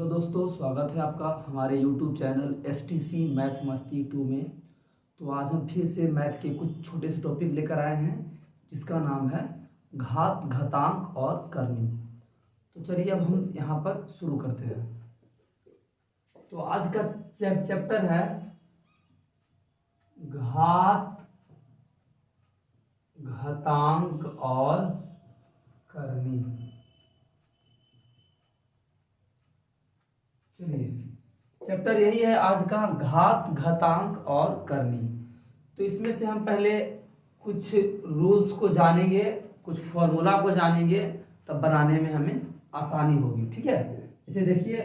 Hello दोस्तों, स्वागत है आपका हमारे यूट्यूब चैनल STC मैथ मस्ती 2 में। तो आज हम फिर से मैथ के कुछ छोटे से टॉपिक लेकर आए हैं जिसका नाम है घात, घातांक और करनी। तो चलिए अब हम यहाँ पर शुरू करते हैं। तो आज का चैप्टर है घात, घातांक और करनी। चलिए, चैप्टर यही है आज का, घात, घातांक और करनी। तो इसमें से हम पहले कुछ रूल्स को जानेंगे, कुछ फॉर्मूला को जानेंगे, तब बनाने में हमें आसानी होगी। ठीक है, जैसे देखिए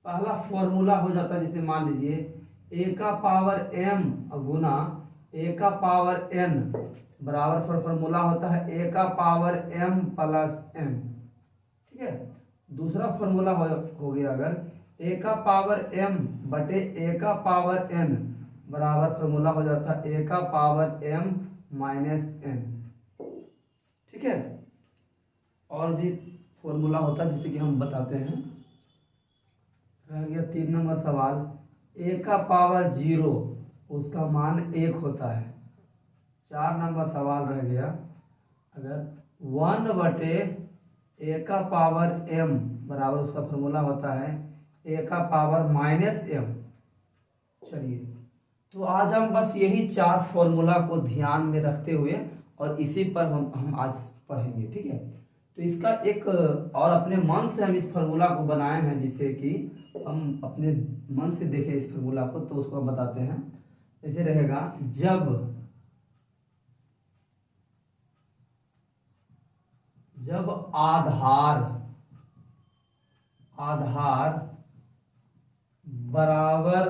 पहला फॉर्मूला हो जाता है, जैसे मान लीजिए a का पावर m गुना a का पावर n बराबर फॉर्मूला होता है a का पावर m प्लस n। ठीक है, दूसरा फॉर्मूला हो गया अगर a का पावर m बटे a का पावर n बराबर फॉर्मूला हो जाता है a का पावर m माइनस n। ठीक है, और भी फॉर्मूला होता है जिसे कि हम बताते हैं। रह गया 3 नंबर सवाल, a का पावर 0 उसका मान 1 होता है। 4 नंबर सवाल रह गया, अगर 1 बटे a का पावर m बराबर उसका फॉर्मूला होता है a का पावर माइनस m। चलिए, तो आज हम बस यही 4 फॉर्मूला को ध्यान में रखते हुए और इसी पर हम आज पढ़ेंगे। ठीक है, तो इसका एक और अपने मन से हम इस फॉर्मूला को बनाए हैं, जिससे कि हम अपने मन से देखें इस फॉर्मूला को, तो उसको हम बताते हैं। ऐसे रहेगा, जब आधार बराबर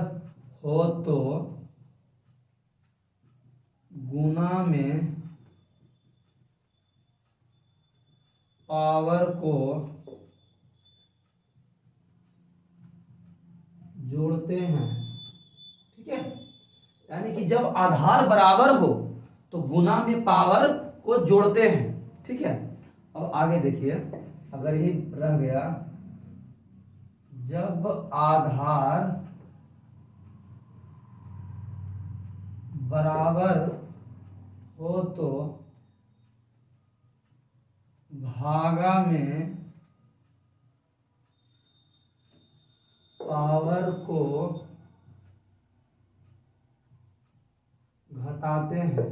हो तो गुणा में पावर को जोड़ते हैं। ठीक है, यानी कि जब आधार बराबर हो तो गुणा में पावर को जोड़ते हैं। ठीक है, अब आगे देखिए, अगर यही रह गया, जब आधार बराबर हो तो भागा में पावर को घटाते हैं।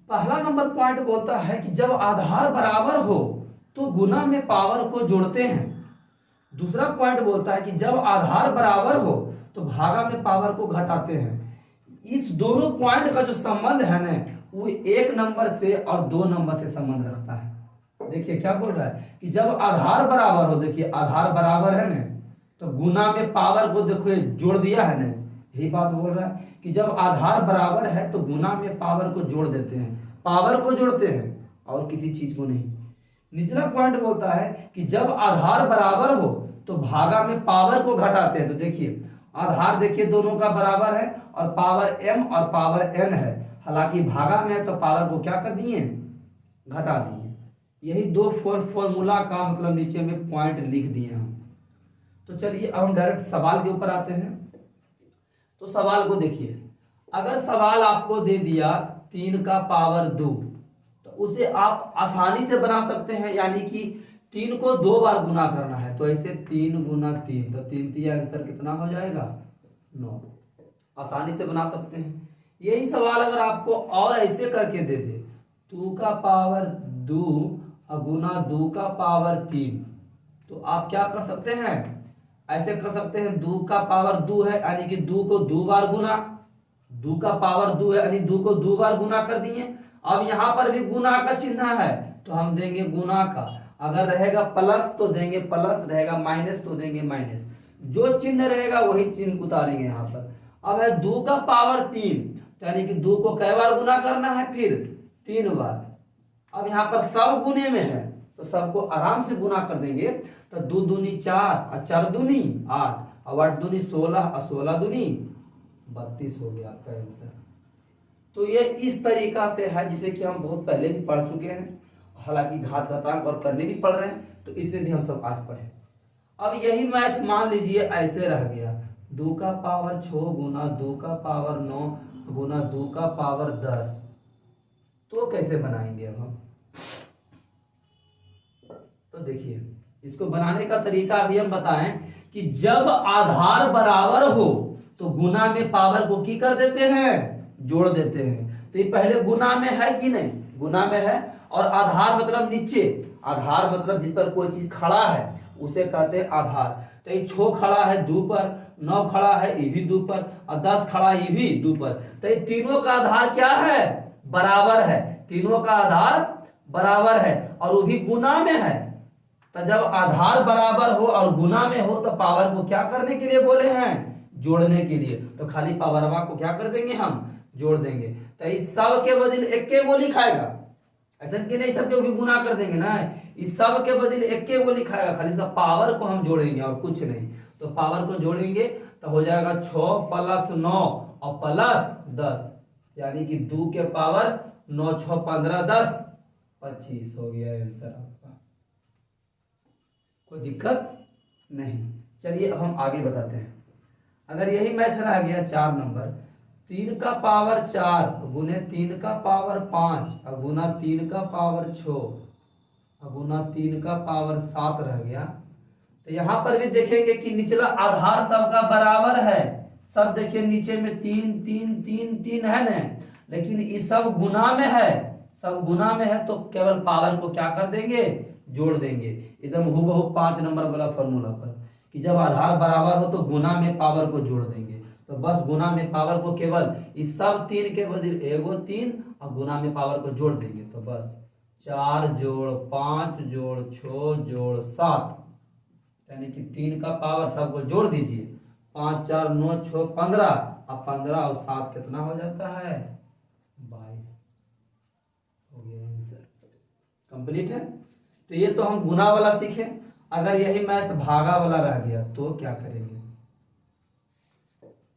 पहला नंबर पॉइंट बोलता है कि जब आधार बराबर हो तो गुणा में पावर को जोड़ते हैं। दूसरा पॉइंट बोलता है कि जब आधार बराबर हो तो भागा में पावर को घटाते हैं। इस दोनों पॉइंट का जो संबंध है ना, वो 1 नंबर से और 2 नंबर से संबंध रखता है। देखिए क्या बोल रहा है कि जब आधार बराबर हो, देखिए आधार बराबर है ना, तो गुना में पावर को देखो जोड़ दिया है ना, यही बात बोल रहा है कि जब आधार बराबर है तो गुना में पावर को जोड़ देते हैं, पावर को जोड़ते हैं और किसी चीज को नहीं। निचला पॉइंट बोलता है कि जब आधार बराबर हो तो भागा में पावर को घटाते हैं। तो देखिए आधार देखिए दोनों का बराबर है और पावर m और पावर n है, हालांकि भागा में है तो पावर को क्या कर दिए, घटा दिए। यही 2 फॉर्मूला का मतलब नीचे में पॉइंट लिख दिए हम। तो चलिए अब हम डायरेक्ट सवाल के ऊपर आते हैं। तो सवाल को देखिए, अगर सवाल आपको दे दिया 3 का पावर 2, तो उसे आप आसानी से बना सकते हैं, यानी कि 3 को 2 बार गुना करना है। तो ऐसे 3 गुना 3, तो 3 3 आंसर कितना हो जाएगा, 9। आसानी से बना सकते हैं। यही सवाल अगर आपको और ऐसे करके दे दे, 2 का पावर 2 गुना 2 का पावर 3, तो आप क्या कर सकते हैं, ऐसे कर सकते हैं, 2 का पावर 2 है यानी कि 2 को 2 बार गुना, 2 का पावर 2 है यानी 2 को 2 बार गुना कर दिए। अब यहां पर भी गुना का चिन्ह है तो हम देंगे गुना का, अगर रहेगा प्लस तो देंगे प्लस, रहेगा माइनस तो देंगे माइनस, जो चिन्ह रहेगा वही चिन्ह उतारेंगे यहाँ पर। अब है 2 का पावर 3, तो यानी कि 2 को कई बार गुना करना है, फिर 3 बार। अब यहाँ पर सब गुने में है तो सबको आराम से गुना कर देंगे, तो 2 दूनी 4 और 4 दूनी 8 और 8 दूनी 16 और 16 दूनी 32 हो गया आपका आंसर। तो ये इस तरीका से है जिसे कि हम बहुत पहले भी पढ़ चुके हैं, हालांकि घात, घातांक और करने भी पढ़ रहे हैं, तो इसे भी हम सब आज पढ़े। अब यही मैथ मान लीजिए ऐसे रह गया, 2 का पावर 6 गुना 2 का पावर 9 गुना 2 का पावर 10, तो कैसे बनाएंगे अब हम? तो देखिए इसको बनाने का तरीका अभी हम बताएं कि जब आधार बराबर हो तो गुना में पावर को की कर देते हैं, जोड़ देते हैं। तो ये पहले गुना में है कि नहीं, गुना में है, और आधार मतलब नीचे, आधार मतलब जिस पर कोई चीज खड़ा है उसे कहते हैं आधार। तो ये 6 खड़ा है 2 पर, 9 खड़ा है ये भी 2 पर, और 10 खड़ा है ये भी 2 पर। तो ये तीनों का आधार क्या है, बराबर है, तीनों का आधार बराबर है और वो भी गुना में है। तो जब आधार बराबर हो और गुना में हो तो पावर को क्या करने के लिए बोले हैं, जोड़ने के लिए। तो खाली पावरवा को क्या कर देंगे, हम जोड़ देंगे। तो इस सब के बदले एक के वो लिखाएगा, ऐसा कि नहीं सबके भी गुना कर देंगे ना, इस सब के बदले एक के वो लिखाएगा, खाली इसका पावर को हम जोड़ेंगे और कुछ नहीं। तो पावर को जोड़ेंगे तो हो जाएगा 6 + 9 और प्लस 10, यानी कि 2 के पावर 9 6 15 10 25 हो गया आंसर आपका। कोई दिक्कत नहीं। चलिए अब हम आगे बताते हैं। अगर यही मैथ रह गया 4 नंबर, 3 का पावर 4 गुने 3 का पावर 5 और गुना 3 का पावर 6 और गुना 3 का पावर 7 रह गया। तो यहाँ पर भी देखेंगे कि निचला आधार सबका बराबर है, सब देखिए नीचे में 3 3 3 3 है ना, लेकिन ये सब गुना में है, सब गुना में है, तो केवल पावर को क्या कर देंगे, जोड़ देंगे। एकदम हूबहू 5 नंबर वाला फॉर्मूला पर कि जब आधार बराबर हो तो गुना में पावर को जोड़ देंगे। तो बस गुना में पावर को केवल इस सब 3 के बदले एगो 3 और गुना में पावर को जोड़ देंगे। तो बस 4 जोड़ 5 जोड़ 6 जोड़ 7, यानी कि 3 का पावर सबको जोड़ दीजिए, 5 4 9 6 15 और 15 और 7 कितना हो जाता है, 22 हो गया आंसर। कंप्लीट है। तो ये तो हम गुना वाला सीखे। अगर यही मैथ भागा वाला रह गया तो क्या करेंगे?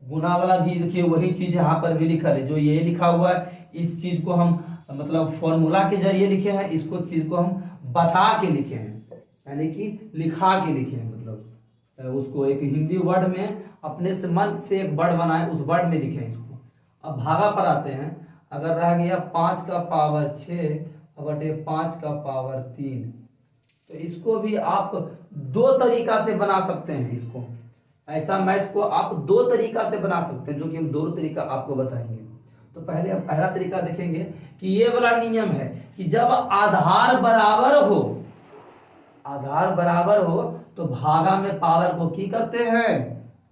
गुना वाला भी देखिए वही चीज यहाँ पर भी लिखा है, जो ये लिखा हुआ है इस चीज को हम मतलब फॉर्मूला के जरिए लिखे हैं, इसको चीज को हम बता के लिखे हैं, यानी कि लिखा के लिखे हैं, मतलब उसको एक हिंदी वर्ड में अपने से मन से एक वर्ड बनाए, उस वर्ड में लिखे इसको। अब भागा पर आते हैं। अगर रह गया 5 का पावर 6 बटे 5 का पावर 3, तो इसको भी आप 2 तरीका से बना सकते हैं। इसको ऐसा मैथ को आप 2 तरीका से बना सकते हैं, जो कि हम 2 तरीका आपको बताएंगे। तो पहले हम पहला तरीका देखेंगे कि ये वाला नियम है कि जब आधार बराबर हो, आधार बराबर हो तो भागा में पावर को की करते हैं,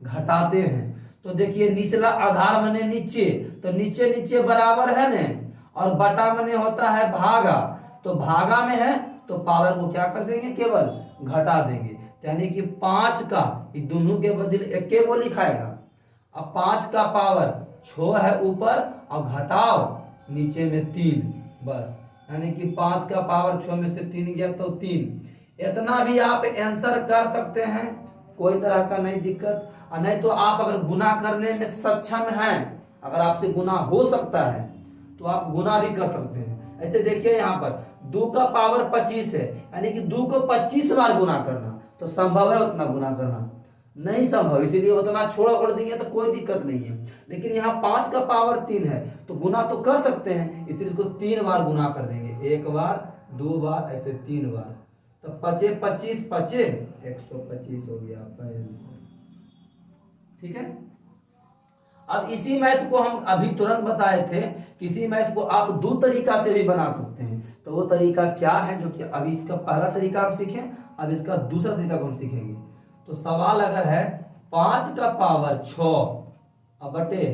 घटाते हैं। तो देखिए निचला आधार मने नीचे, तो नीचे नीचे बराबर है ने, और बटा मने होता है भागा, तो भागा में है तो पावर को क्या कर देंगे, केवल घटा देंगे। यानी कि 5 का दोनों के बदले एक के वो लिखाएगा। अब 5 का पावर 6 है ऊपर और घटाओ नीचे में 3, बस, यानी कि 5 का पावर 6 में से 3 गया तो 3। इतना भी आप आंसर कर सकते हैं, कोई तरह का नहीं दिक्कत। और नहीं तो आप अगर गुना करने में सक्षम हैं, अगर आपसे गुना हो सकता है तो आप गुना भी कर सकते हैं। ऐसे देखिए यहाँ पर 2 का पावर 25 है, यानी कि 2 को 25 बार गुना करना, तो संभव है उतना गुना करना? नहीं संभव, इसीलिए उतना छोड़ देंगे तो कोई दिक्कत नहीं है। लेकिन यहाँ 5 का पावर 3 है तो गुना तो कर सकते हैं, इसलिए इसको 3 बार गुना कर देंगे, 1 बार 2 बार ऐसे 3 बार। तो 5 25 5 125 हो गया आपका आंसर। ठीक है। अब इसी मैथ को हम अभी तुरंत बताए थे, किसी मैथ को आप 2 तरीका से भी बना सकते हैं। तो वो तरीका क्या है, जो कि अभी इसका पहला तरीका हम सीखें, अब इसका दूसरा तरीका को हम सीखेंगे। तो सवाल अगर है 5 का पावर 6 बटे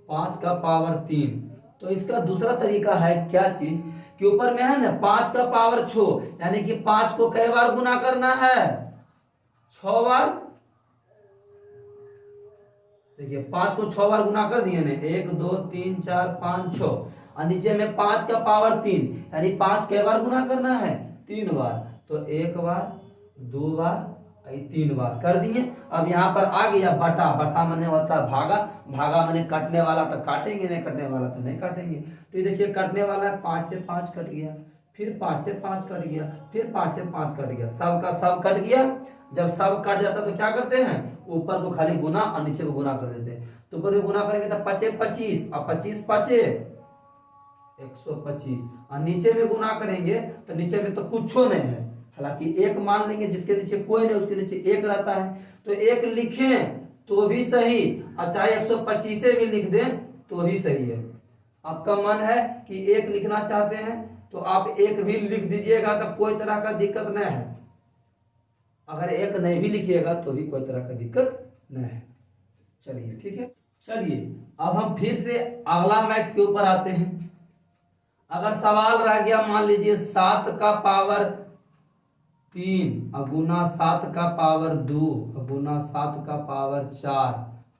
5 का पावर 3, तो इसका दूसरा तरीका है क्या चीज कि ऊपर में है ना 5 का पावर 6, यानी कि 5 को कई बार गुना करना है, 6 बार। देखिए 5 को 6 बार गुना कर दिए ने, 1 2 3 4 5 6, और नीचे में 5 का पावर 3, यानी 5 कई बार गुना करना है, 3 बार। तो 1 बार 2 बार 3 बार कर दिए। अब यहाँ पर आ गया बटा, बटा मने होता है भागा, भागा मने काटने वाला तो काटेंगे, नहीं कटने वाला तो नहीं काटेंगे। तो ये देखिए कटने वाला है, 5 से 5 कट गया, फिर 5 से 5 कट गया, फिर 5 से 5 कट गया, सब का सब कट गया। जब सब कट जाता तो क्या करते हैं, ऊपर को खाली गुना और नीचे को गुना कर देते हैं। तो ऊपर में गुना करेंगे तो 5 25 और 25 5 125 और नीचे में गुना करेंगे तो नीचे में तो कुछ नहीं है, हालांकि एक मान लेंगे, जिसके नीचे कोई नहीं उसके नीचे एक रहता है, तो एक लिखें तो भी सही और चाहे 125 भी लिख दें तो भी सही है। आपका मन है कि एक लिखना चाहते हैं तो आप एक भी लिख दीजिएगा, तब कोई तरह का दिक्कत नहीं है। अगर एक नहीं भी लिखिएगा तो भी कोई तरह का दिक्कत नहीं है। चलिए ठीक है, चलिए अब हम फिर से अगला मैथ के ऊपर आते हैं। अगर सवाल रह गया, मान लीजिए 7 का पावर 3 और गुना 7 का पावर 2 और गुना 7 का पावर 4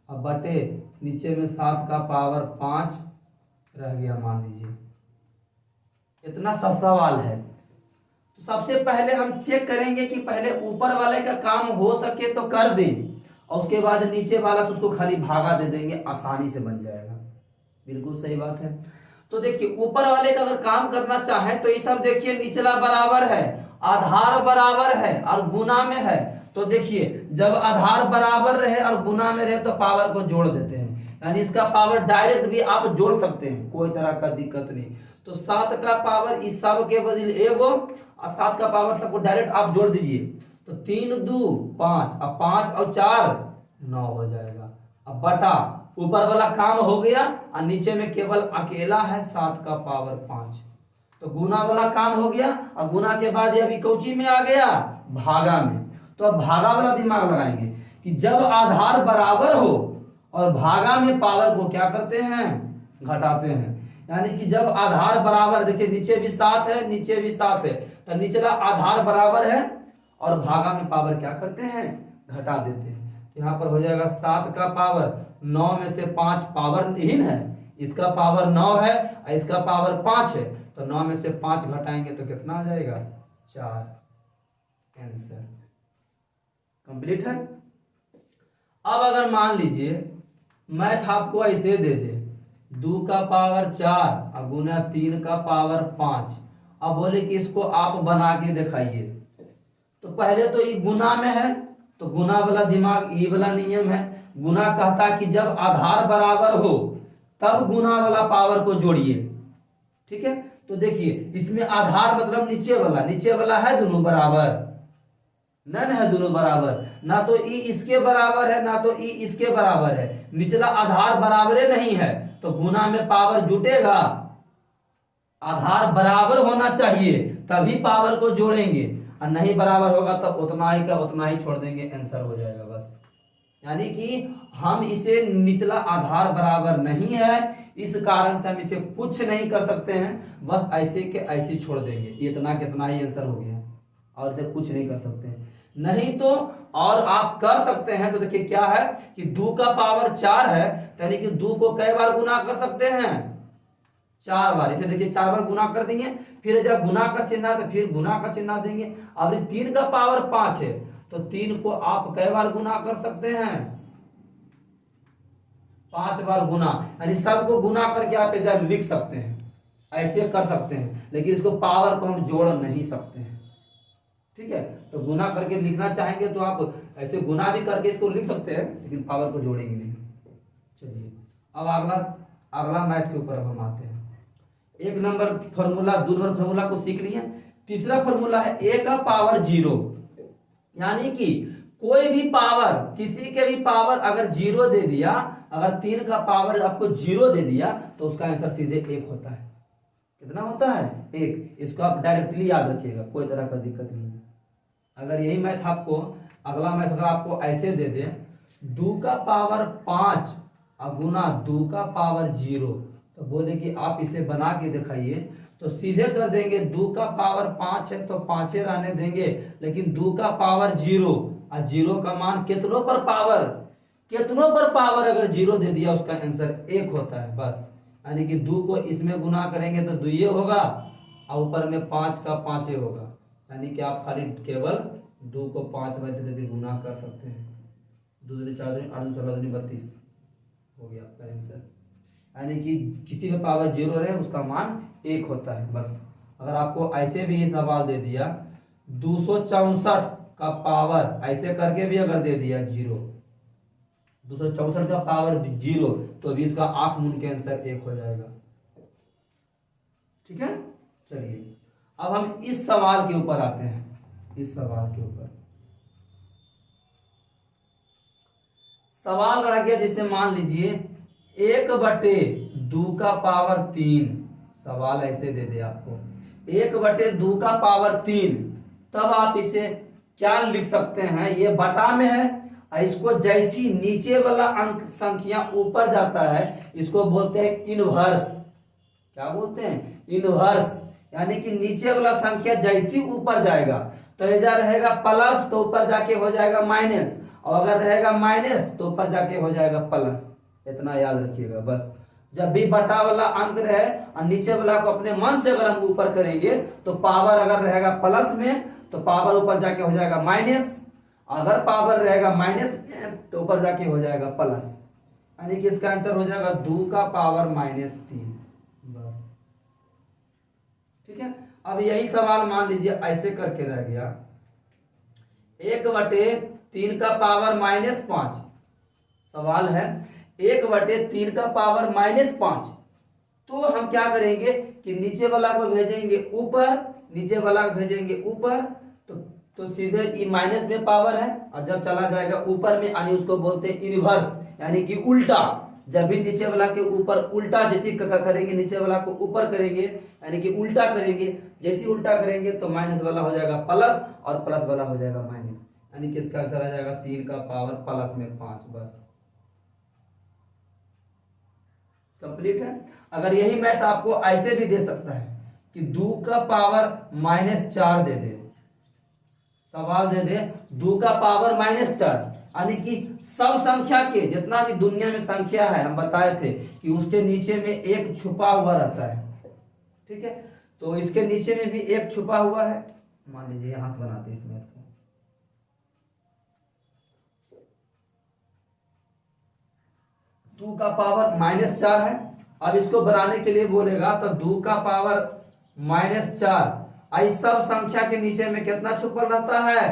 और बटे नीचे में 7 का पावर 5 रह गया, मान लीजिए इतना सब सवाल है। तो सबसे पहले हम चेक करेंगे कि पहले ऊपर वाले का काम हो सके तो कर दें और उसके बाद नीचे वाला से उसको खाली भागा दे देंगे, आसानी से बन जाएगा। बिल्कुल सही बात है। तो देखिए ऊपर वाले का अगर काम करना चाहे तो ये सब देखिए निचला बराबर है, आधार बराबर है और गुना में है। तो देखिए जब आधार बराबर रहे और गुना में रहे तो पावर को जोड़ देते हैं, यानी इसका पावर डायरेक्ट भी आप जोड़ सकते हैं, कोई तरह का दिक्कत नहीं। तो 7 का पावर इस सब के बदले एगो और 7 का पावर सबको डायरेक्ट आप जोड़ दीजिए, तो 3 2 5 और 5 और 4 9 हो जाएगा। अब बटा ऊपर वाला काम हो गया और नीचे में केवल अकेला है 7 का पावर 5। तो गुना वाला काम हो गया और गुना के बाद ये अभी कौची में आ गया, भागा में। तो अब भागा वाला दिमाग लगाएंगे कि जब आधार बराबर हो और भागा में पावर को क्या करते हैं, घटाते हैं। यानी कि जब आधार बराबर, देखिए नीचे भी 7 है नीचे भी 7 है, तो निचला आधार बराबर है और भागा में पावर क्या करते हैं, घटा देते हैं। यहाँ पर हो जाएगा 7 का पावर 9 में से 5 पावरहीन है, इसका पावर 9 है और इसका पावर 5 है, तो 9 में से 5 घटाएंगे तो कितना आ जाएगा, 4। आंसर कंप्लीट है। अब अगर मान लीजिए मैथ आपको ऐसे दे दे 2 का पावर 4 और गुना 3 का पावर 5, अब बोले कि इसको आप बना के दिखाइए, तो पहले तो ये गुना में है तो गुना वाला दिमाग, ये वाला नियम है, गुना कहता है कि जब आधार बराबर हो तब गुना वाला पावर को जोड़िए। ठीक है, तो देखिए इसमें आधार मतलब नीचे वाला है दोनों बराबर, नन है दोनों बराबर, ना तो ई इसके बराबर है ना तो ई इसके बराबर है, निचला आधार बराबर नहीं है, तो गुना में पावर जुटेगा। आधार बराबर होना चाहिए तभी पावर को जोड़ेंगे, और नहीं बराबर होगा तो उतना ही का उतना ही छोड़ देंगे, आंसर हो जाएगा बस। यानी कि हम इसे निचला आधार बराबर नहीं है, इस कारण से हम इसे कुछ नहीं कर सकते हैं, बस ऐसे के ऐसे छोड़ देंगे, इतना कितना ही आंसर हो गया, और इसे कुछ नहीं कर सकते हैं। नहीं तो और आप कर सकते हैं, तो देखिए क्या है कि 2 का पावर 4 है, यानी कि 2 को कई बार गुना कर सकते हैं, 4 बार। इसे देखिए 4 बार गुना कर देंगे, फिर जब गुना का चिन्ह है तो फिर गुना का चिन्ह देंगे। अब 3 का पावर 5 है तो 3 को आप कई बार गुना कर सकते हैं, 5 बार गुना, यानी सबको गुना करके आप एक लिख सकते हैं, ऐसे कर सकते हैं, लेकिन इसको पावर को हम जोड़ नहीं सकते हैं। ठीक है, तो गुना करके लिखना चाहेंगे तो आप ऐसे गुना भी करके इसको लिख सकते हैं, लेकिन पावर को जोड़ेंगे नहीं। चलिए अब अगला मैथ के ऊपर अब हम आते हैं। 1 नंबर फॉर्मूला, 2 नंबर फॉर्मूला को सीख लिए। तीसरा फॉर्मूला है a का पावर 0, यानी कि कोई भी पावर, किसी के भी पावर अगर 0 दे दिया, अगर 3 का पावर आपको 0 दे दिया तो उसका आंसर सीधे 1 होता है। कितना होता है, 1। इसको आप डायरेक्टली याद रखिएगा, कोई तरह का दिक्कत नहीं है। अगर यही मैथ आपको, अगला मैथ अगर आपको ऐसे दे दे 2 का पावर 5 और गुना 2 का पावर 0, तो बोले कि आप इसे बना के दिखाइए, तो सीधे कर देंगे। 2 का पावर 5 है तो 5 रहने देंगे, लेकिन 2 का पावर 0 और 0 का मान कितनों पर पावर अगर 0 दे दिया उसका आंसर 1 होता है बस। यानी कि 2 को इसमें गुना करेंगे तो 2 होगा और ऊपर में 5 का 5 होगा, यानी कि आप खाली केवल 2 को 5 बजे से गुना कर सकते हैं। 2 दूनी 4 दूनी 8 दूनी 16 दूनी 32 हो गया आपका आंसर। यानी कि किसी का पावर 0 रहे उसका मान 1 होता है बस। अगर आपको ऐसे भी ये सवाल दे दिया 264 का पावर ऐसे करके भी अगर दे दिया 0, 264 का पावर 0, तो भी इसका आंख मूंद के आंसर 1 हो जाएगा। ठीक है, चलिए अब हम इस सवाल के ऊपर आते हैं। इस सवाल के ऊपर सवाल रह गया, जैसे मान लीजिए 1/2 का पावर 3, सवाल ऐसे दे दे आपको 1/2 का पावर 3, तब आप इसे क्या लिख सकते हैं, ये बटा में है, इसको जैसी नीचे वाला अंक संख्या ऊपर जाता है इसको बोलते हैं इनवर्स। क्या बोलते हैं, इनवर्स, यानी कि नीचे वाला संख्या जैसी ऊपर जाएगा तो इधर रहेगा प्लस तो ऊपर जाके हो जाएगा माइनस, और अगर रहेगा माइनस तो ऊपर जाके हो जाएगा प्लस। इतना याद रखिएगा बस। जब भी बटा वाला अंक रहे और नीचे वाला को अपने मन से अगर हम ऊपर करेंगे तो पावर अगर रहेगा प्लस में तो पावर ऊपर जाके हो जाएगा माइनस, अगर पावर रहेगा माइनस में तो ऊपर जाके हो जाएगा प्लस, यानी कि इसका आंसर हो जाएगा 2 का पावर -3। बस ठीक है। अब यही सवाल मान लीजिए ऐसे करके रह गया 1/3 का पावर -5। सवाल है 1/3 का पावर -5, तो हम क्या करेंगे कि नीचे वाला को भेजेंगे ऊपर, नीचे वाला को भेजेंगे ऊपर, तो सीधे ये माइनस में पावर है, और जब चला जाएगा ऊपर में यानी उसको बोलते हैं इनवर्स, यानी कि उल्टा। जब भी नीचे वाला के ऊपर उल्टा जैसे करेंगे, नीचे वाला को ऊपर करेंगे यानी कि उल्टा करेंगे, जैसे उल्टा करेंगे तो माइनस वाला हो जाएगा प्लस और प्लस वाला हो जाएगा माइनस, यानी कि इसका आंसर आ जाएगा 3 का पावर प्लस में 5। बस कंप्लीट है। अगर यही मैथ आपको ऐसे भी दे सकता है कि 2 का पावर -4 दे दे, सवाल दे दे 2 का पावर -4, यानी कि सब संख्या के जितना भी दुनिया में संख्या है हम बताए थे कि उसके नीचे में एक छुपा हुआ रहता है। ठीक है, तो इसके नीचे में भी एक छुपा हुआ है, मान लीजिए यहां से बनाते हैं इसमें 2 का पावर -4 है। अब इसको बनाने के लिए बोलेगा तो 2 का पावर -4, आई सब संख्या के नीचे में कितना छुपा रहता है,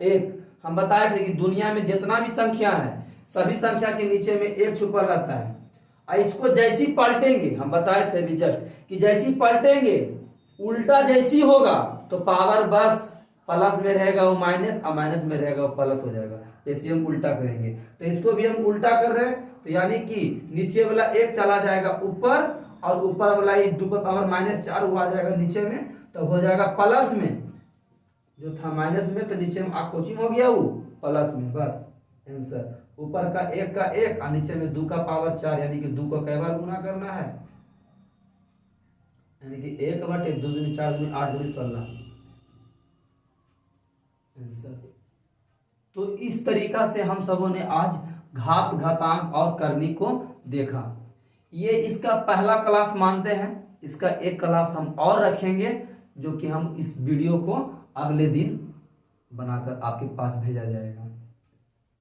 1। हम बताए थे कि दुनिया में जितना भी संख्या है सभी संख्या के नीचे में 1 छुपा रहता है। और इसको जैसी पलटेंगे, हम बताए थे भी जब कि जैसी पलटेंगे उल्टा जैसी होगा तो पावर बस प्लस में रहेगा वो माइनस, और माइनस में रहेगा वो प्लस हो जाएगा। जैसे हम उल्टा करेंगे तो इसको भी हम उल्टा कर रहे हैं, तो यानी कि नीचे वाला 1 चला जाएगा ऊपर और ऊपर वाला 2 का पावर -4 वो आ जाएगा नीचे में, तो हो जाएगा प्लस में, जो था माइनस में तो नीचे में कोचिंग हो गया वो प्लस में। बस आंसर ऊपर का 1 का 1 और नीचे में 2 का पावर 4, यानी कि 2 को कई बार गुना करना है, यानी कि 1/2 2 दूनी 4 दूनी 8 दूनी 16 आंसर। तो इस तरीका से हम सबों ने आज घात, घातांक और करनी को देखा। ये इसका पहला क्लास मानते हैं। इसका एक क्लास हम और रखेंगे जो कि हम इस वीडियो को अगले दिन बनाकर आपके पास भेजा जाएगा।